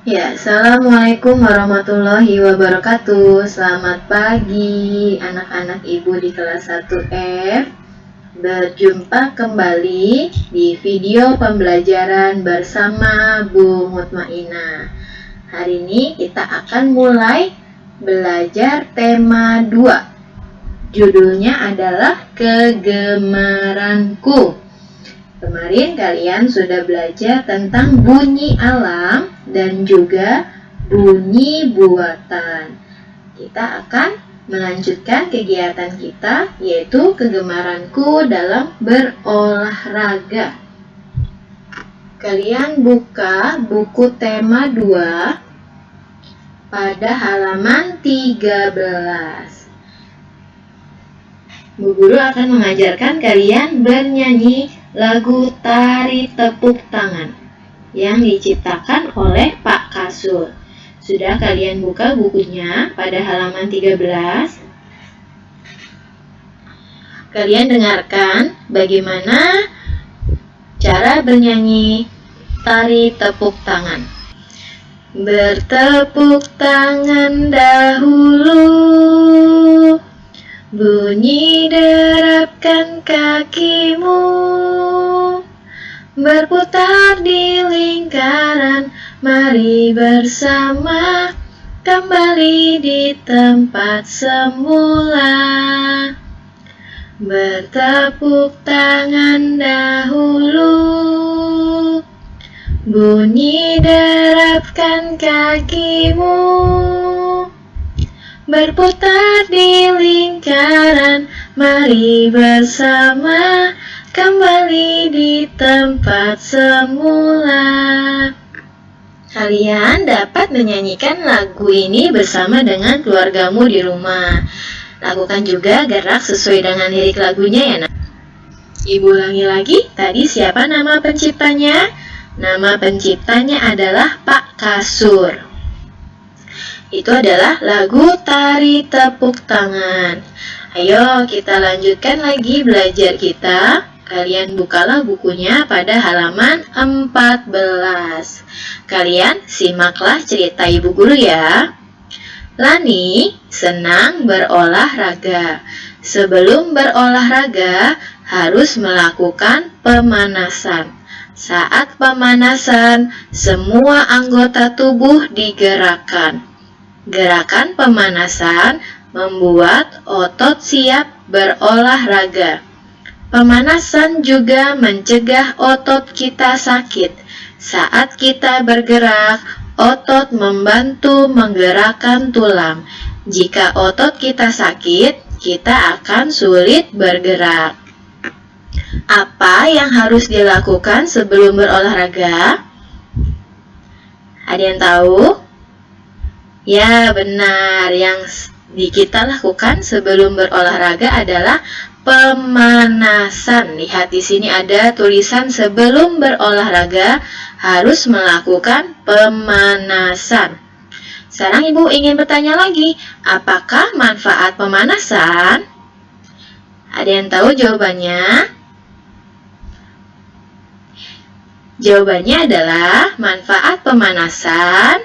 Ya, Assalamualaikum warahmatullahi wabarakatuh. Selamat pagi anak-anak ibu di kelas 1F. Berjumpa kembali di video pembelajaran bersama Bu Mutmainah. Hari ini kita akan mulai belajar tema 2. Judulnya adalah Kegemaranku. Kemarin kalian sudah belajar tentang bunyi alam dan juga bunyi buatan. Kita akan melanjutkan kegiatan kita, yaitu kegemaranku dalam berolahraga. Kalian buka buku tema 2 pada halaman 13. Bu Guru akan mengajarkan kalian bernyanyi lagu Tari Tepuk Tangan yang diciptakan oleh Pak Kasur. Sudah kalian buka bukunya pada halaman 13. Kalian dengarkan bagaimana cara bernyanyi Tari Tepuk Tangan. Bertepuk tangan dahulu, bunyi derapkan kakimu, berputar di lingkaran, mari bersama kembali di tempat semula. Bertepuk tangan dahulu, bunyi derapkan kakimu, berputar di lingkaran, mari bersama kembali di tempat semula. Kalian dapat menyanyikan lagu ini bersama dengan keluargamu di rumah. Lakukan juga gerak sesuai dengan lirik lagunya ya. Ibu ulangi lagi, tadi siapa nama penciptanya? Nama penciptanya adalah Pak Kasur. Itu adalah lagu Tari Tepuk Tangan. Ayo kita lanjutkan lagi belajar kita. Kalian bukalah bukunya pada halaman 14. Kalian simaklah cerita Ibu Guru ya. Lani senang berolahraga. Sebelum berolahraga harus melakukan pemanasan. Saat pemanasan, semua anggota tubuh digerakkan. Gerakan pemanasan membuat otot siap berolahraga. Pemanasan juga mencegah otot kita sakit. Saat kita bergerak, otot membantu menggerakkan tulang. Jika otot kita sakit, kita akan sulit bergerak. Apa yang harus dilakukan sebelum berolahraga? Ada yang tahu? Ya, benar. Yang kita lakukan sebelum berolahraga adalah pemanasan. Lihat di sini ada tulisan sebelum berolahraga harus melakukan pemanasan. Sekarang Ibu ingin bertanya lagi, apakah manfaat pemanasan? Ada yang tahu jawabannya? Jawabannya adalah manfaat pemanasan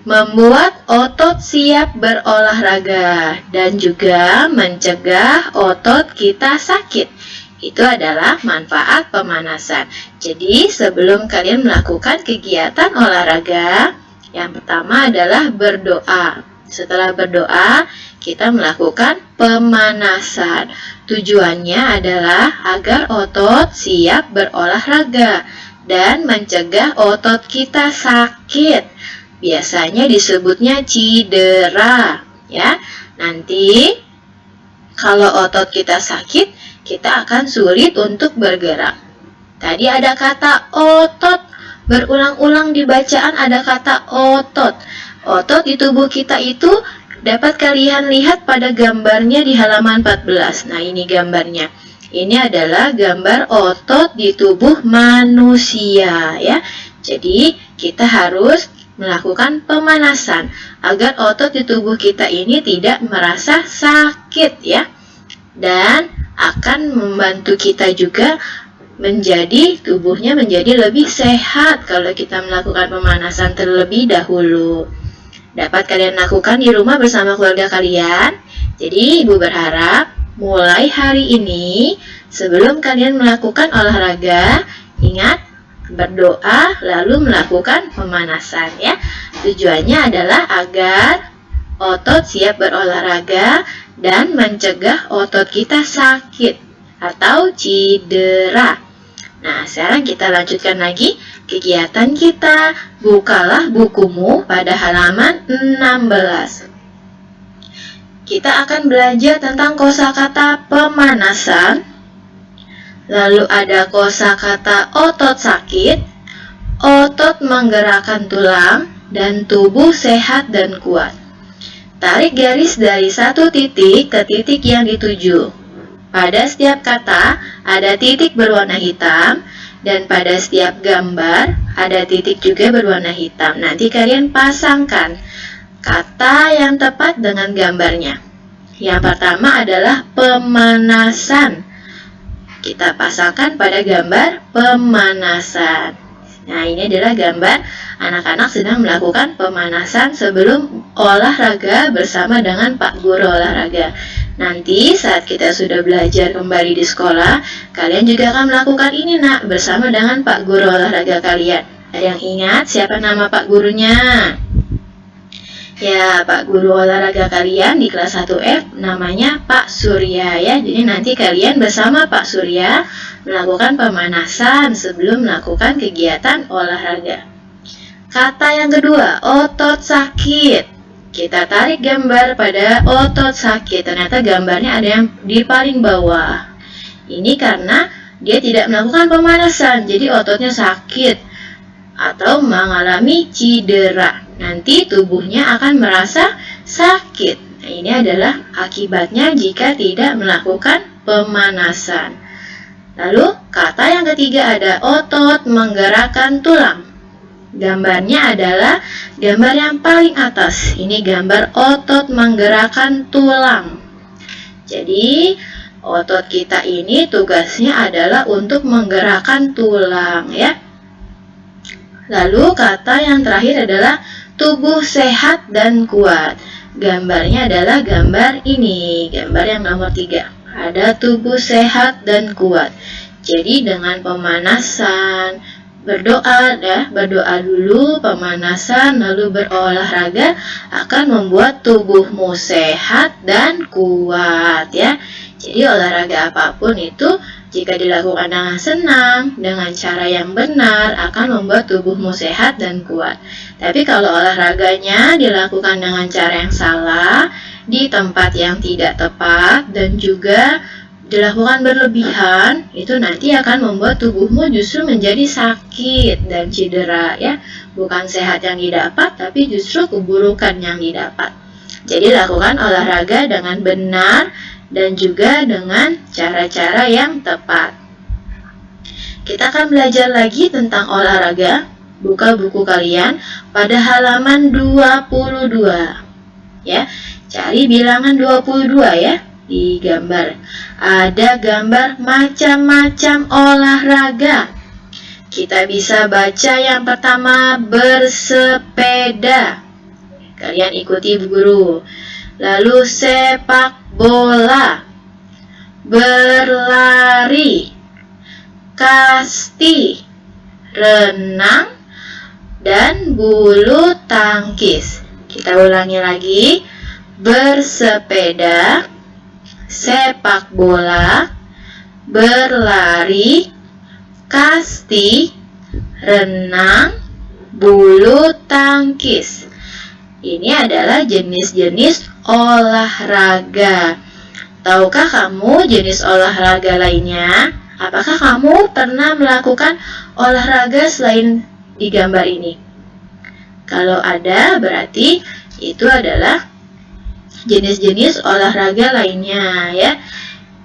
membuat otot siap berolahraga dan juga mencegah otot kita sakit. Itu adalah manfaat pemanasan. Jadi sebelum kalian melakukan kegiatan olahraga, yang pertama adalah berdoa. Setelah berdoa, kita melakukan pemanasan. Tujuannya adalah agar otot siap berolahraga dan mencegah otot kita sakit. Biasanya disebutnya cedera, ya. Nanti kalau otot kita sakit, kita akan sulit untuk bergerak. Tadi ada kata otot, berulang-ulang di bacaan ada kata otot. Otot di tubuh kita itu dapat kalian lihat pada gambarnya di halaman 14. Nah, ini gambarnya. Ini adalah gambar otot di tubuh manusia, ya. Jadi, kita harus melakukan pemanasan agar otot di tubuh kita ini tidak merasa sakit, ya. Dan akan membantu kita juga tubuhnya menjadi lebih sehat kalau kita melakukan pemanasan terlebih dahulu. Dapat kalian lakukan di rumah bersama keluarga kalian. Jadi Ibu berharap mulai hari ini sebelum kalian melakukan olahraga, ingat berdoa lalu melakukan pemanasan ya. Tujuannya adalah agar otot siap berolahraga dan mencegah otot kita sakit atau cedera. Nah, sekarang kita lanjutkan lagi kegiatan kita. Bukalah bukumu pada halaman 16. Kita akan belajar tentang kosakata pemanasan. Lalu ada kosakata otot sakit, otot menggerakkan tulang, dan tubuh sehat dan kuat. Tarik garis dari satu titik ke titik yang dituju. Pada setiap kata ada titik berwarna hitam dan pada setiap gambar ada titik juga berwarna hitam. Nanti kalian pasangkan kata yang tepat dengan gambarnya. Yang pertama adalah pemanasan. Kita pasangkan pada gambar pemanasan. Nah, ini adalah gambar anak-anak sedang melakukan pemanasan sebelum olahraga bersama dengan Pak Guru olahraga. Nanti saat kita sudah belajar kembali di sekolah, kalian juga akan melakukan ini nak bersama dengan Pak Guru olahraga kalian. Ada yang ingat siapa nama Pak Gurunya? Ya, Pak Guru olahraga kalian di kelas 1F namanya Pak Surya ya. Jadi nanti kalian bersama Pak Surya melakukan pemanasan sebelum melakukan kegiatan olahraga. Kata yang kedua, otot sakit. Kita tarik gambar pada otot sakit. Ternyata gambarnya ada yang di paling bawah. Ini karena dia tidak melakukan pemanasan, jadi ototnya sakit atau mengalami cedera. Nanti tubuhnya akan merasa sakit. Nah, ini adalah akibatnya jika tidak melakukan pemanasan. Lalu kata yang ketiga ada otot menggerakkan tulang. Gambarnya adalah gambar yang paling atas. Ini gambar otot menggerakkan tulang. Jadi otot kita ini tugasnya adalah untuk menggerakkan tulang ya. Lalu kata yang terakhir adalah tubuh sehat dan kuat. Gambarnya adalah gambar ini, gambar yang nomor 3. Ada tubuh sehat dan kuat. Jadi dengan pemanasan, berdoa dulu, pemanasan, lalu berolahraga akan membuat tubuhmu sehat dan kuat ya. Jadi olahraga apapun itu jika dilakukan dengan senang, dengan cara yang benar akan membuat tubuhmu sehat dan kuat. Tapi kalau olahraganya dilakukan dengan cara yang salah, di tempat yang tidak tepat dan juga dilakukan berlebihan, itu nanti akan membuat tubuhmu justru menjadi sakit dan cedera ya. Bukan sehat yang didapat, tapi justru keburukan yang didapat. Jadi lakukan olahraga dengan benar dan juga dengan cara-cara yang tepat. Kita akan belajar lagi tentang olahraga. Buka buku kalian pada halaman 22 ya. Cari bilangan 22 ya. Di gambar ada gambar macam-macam olahraga. Kita bisa baca yang pertama bersepeda. Kalian ikuti guru. Lalu sepak bola, berlari, kasti, renang, dan bulu tangkis. Kita ulangi lagi. Bersepeda, sepak bola, berlari, kasti, renang, bulu tangkis. Ini adalah jenis-jenis olahraga. Tahukah kamu jenis olahraga lainnya? Apakah kamu pernah melakukan olahraga selain di gambar ini? Kalau ada, berarti itu adalah jenis-jenis olahraga lainnya ya.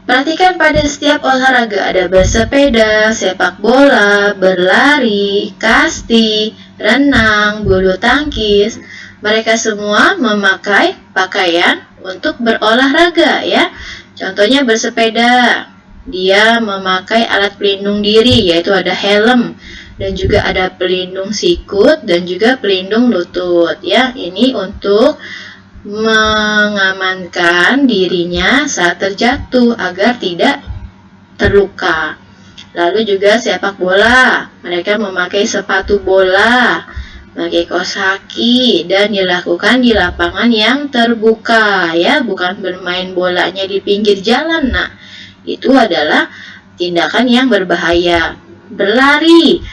Perhatikan pada setiap olahraga ada bersepeda, sepak bola, berlari, kasti, renang, bulu tangkis. Mereka semua memakai pakaian untuk berolahraga ya. Contohnya bersepeda. dia memakai alat pelindung diri, yaitu ada helm, dan juga ada pelindung sikut dan juga pelindung lutut ya. Ini untuk mengamankan dirinya saat terjatuh agar tidak terluka. Lalu juga sepak bola, mereka memakai sepatu bola, pakai kaos kaki, dan dilakukan di lapangan yang terbuka ya, bukan bermain bolanya di pinggir jalan. Nah, itu adalah tindakan yang berbahaya. Berlari,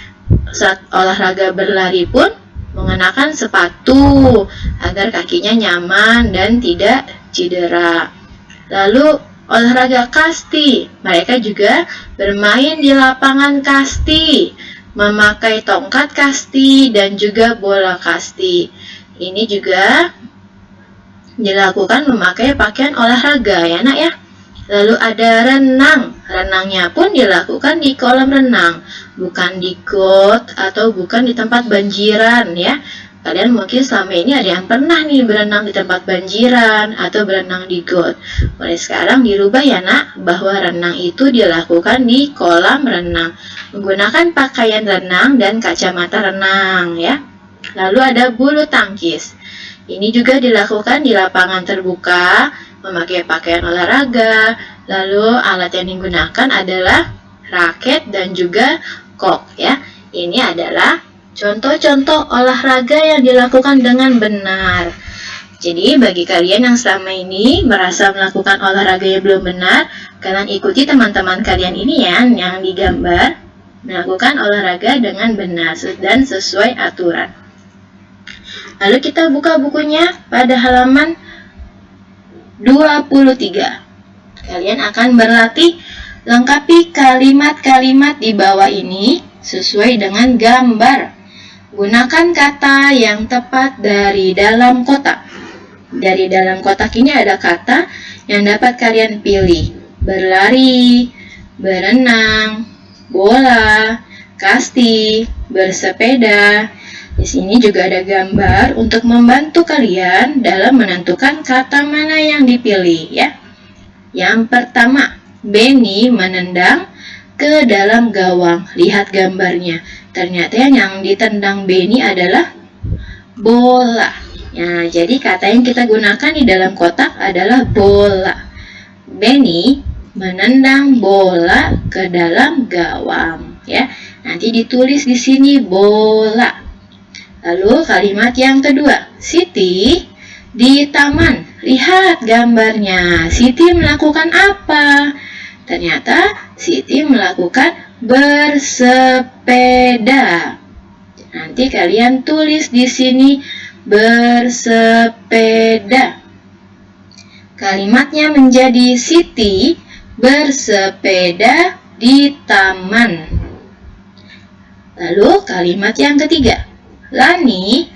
saat olahraga berlari pun mengenakan sepatu agar kakinya nyaman dan tidak cedera. Lalu olahraga kasti, mereka juga bermain di lapangan kasti, memakai tongkat kasti dan juga bola kasti. Ini juga dilakukan memakai pakaian olahraga ya nak ya. Lalu ada renang, renangnya pun dilakukan di kolam renang, bukan di got atau bukan di tempat banjiran ya. Kalian mungkin selama ini ada yang pernah nih berenang di tempat banjiran atau berenang di got. Mulai sekarang dirubah ya nak, bahwa renang itu dilakukan di kolam renang, menggunakan pakaian renang dan kacamata renang ya. Lalu ada bulu tangkis. Ini juga dilakukan di lapangan terbuka, memakai pakaian olahraga. Lalu alat yang digunakan adalah raket dan juga kok ya. Ini adalah contoh-contoh olahraga yang dilakukan dengan benar. Jadi bagi kalian yang selama ini merasa melakukan olahraga yang belum benar, kalian ikuti teman-teman kalian ini ya, yang digambar, melakukan olahraga dengan benar dan sesuai aturan. Lalu kita buka bukunya pada halaman 23. Kalian akan berlatih lengkapi kalimat-kalimat di bawah ini sesuai dengan gambar. Gunakan kata yang tepat dari dalam kotak. Dari dalam kotak ini ada kata yang dapat kalian pilih. Berlari, berenang, bola, kasti, bersepeda. Di sini juga ada gambar untuk membantu kalian dalam menentukan kata mana yang dipilih ya. Yang pertama, Benny menendang ke dalam gawang. Lihat gambarnya. Ternyata yang ditendang Benny adalah bola. Ya, jadi kata yang kita gunakan di dalam kotak adalah bola. Benny menendang bola ke dalam gawang. Ya, nanti ditulis di sini bola. Lalu kalimat yang kedua, Siti di taman. Lihat gambarnya. Siti melakukan apa? Ternyata Siti melakukan bersepeda. Nanti kalian tulis di sini bersepeda. Kalimatnya menjadi Siti bersepeda di taman. Lalu kalimat yang ketiga, Lani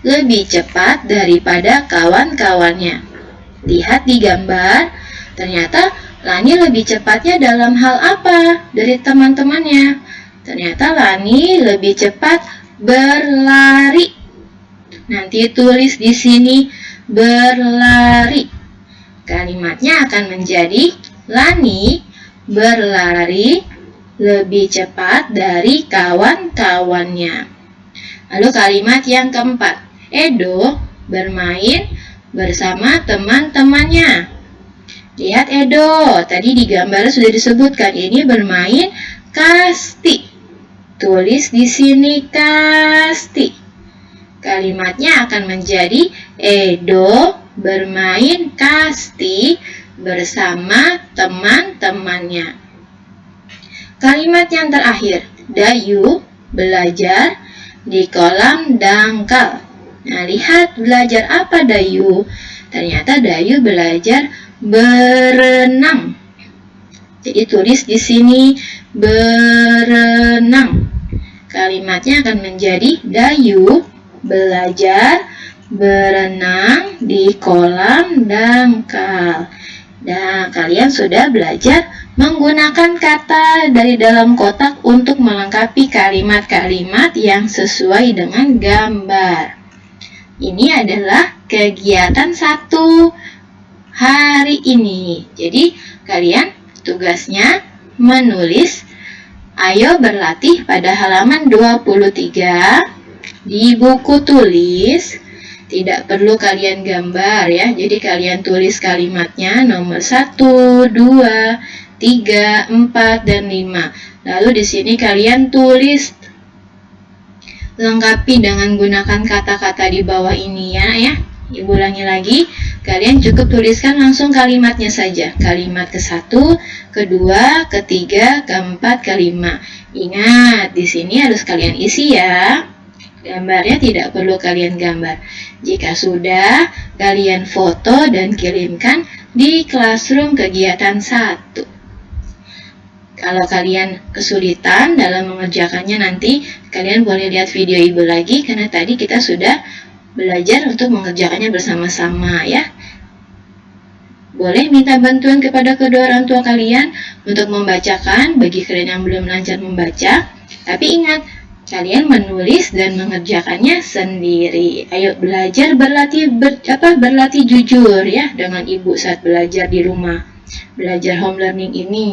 lebih cepat daripada kawan-kawannya. Lihat di gambar, ternyata Lani lebih cepatnya dalam hal apa dari teman-temannya? Ternyata Lani lebih cepat berlari. Nanti tulis di sini berlari. Kalimatnya akan menjadi Lani berlari lebih cepat dari kawan-kawannya. Lalu kalimat yang keempat, Edo bermain bersama teman-temannya. Lihat Edo, tadi di gambar sudah disebutkan ini bermain kasti. Tulis di sini kasti. Kalimatnya akan menjadi Edo bermain kasti bersama teman-temannya. Kalimat yang terakhir, Dayu belajar di kolam dangkal. Nah, lihat belajar apa Dayu? Ternyata Dayu belajar berenang. Jadi tulis di sini berenang. Kalimatnya akan menjadi Dayu belajar berenang di kolam dangkal. Dan kalian sudah belajar menggunakan kata dari dalam kotak untuk melengkapi kalimat-kalimat yang sesuai dengan gambar. Ini adalah kegiatan 1 hari ini. Jadi kalian tugasnya menulis. Ayo berlatih pada halaman 23 di buku tulis. Tidak perlu kalian gambar ya, jadi kalian tulis kalimatnya nomor 1, 2, 3, 4, dan 5. Lalu di sini kalian tulis, lengkapi dengan gunakan kata-kata di bawah ini ya. Ibu ulangi lagi, kalian cukup tuliskan langsung kalimatnya saja. Kalimat ke-1, kedua, ketiga, keempat, kelima. Ingat, di sini harus kalian isi ya. Gambarnya tidak perlu kalian gambar. Jika sudah, kalian foto dan kirimkan di Classroom kegiatan 1. Kalau kalian kesulitan dalam mengerjakannya nanti, kalian boleh lihat video ibu lagi karena tadi kita sudah belajar untuk mengerjakannya bersama-sama ya. Boleh minta bantuan kepada kedua orang tua kalian untuk membacakan bagi kalian yang belum lancar membaca. Tapi ingat, kalian menulis dan mengerjakannya sendiri. Ayo belajar, berlatih jujur ya dengan ibu saat belajar di rumah. Belajar home learning ini.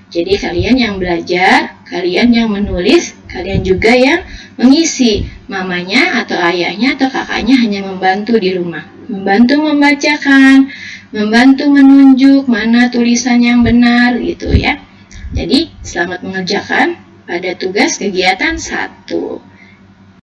Jadi kalian yang belajar, kalian yang menulis, kalian juga yang mengisi. Mamanya atau ayahnya atau kakaknya hanya membantu di rumah. Membantu membacakan, membantu menunjuk mana tulisan yang benar gitu ya. Jadi selamat mengerjakan pada tugas kegiatan 1.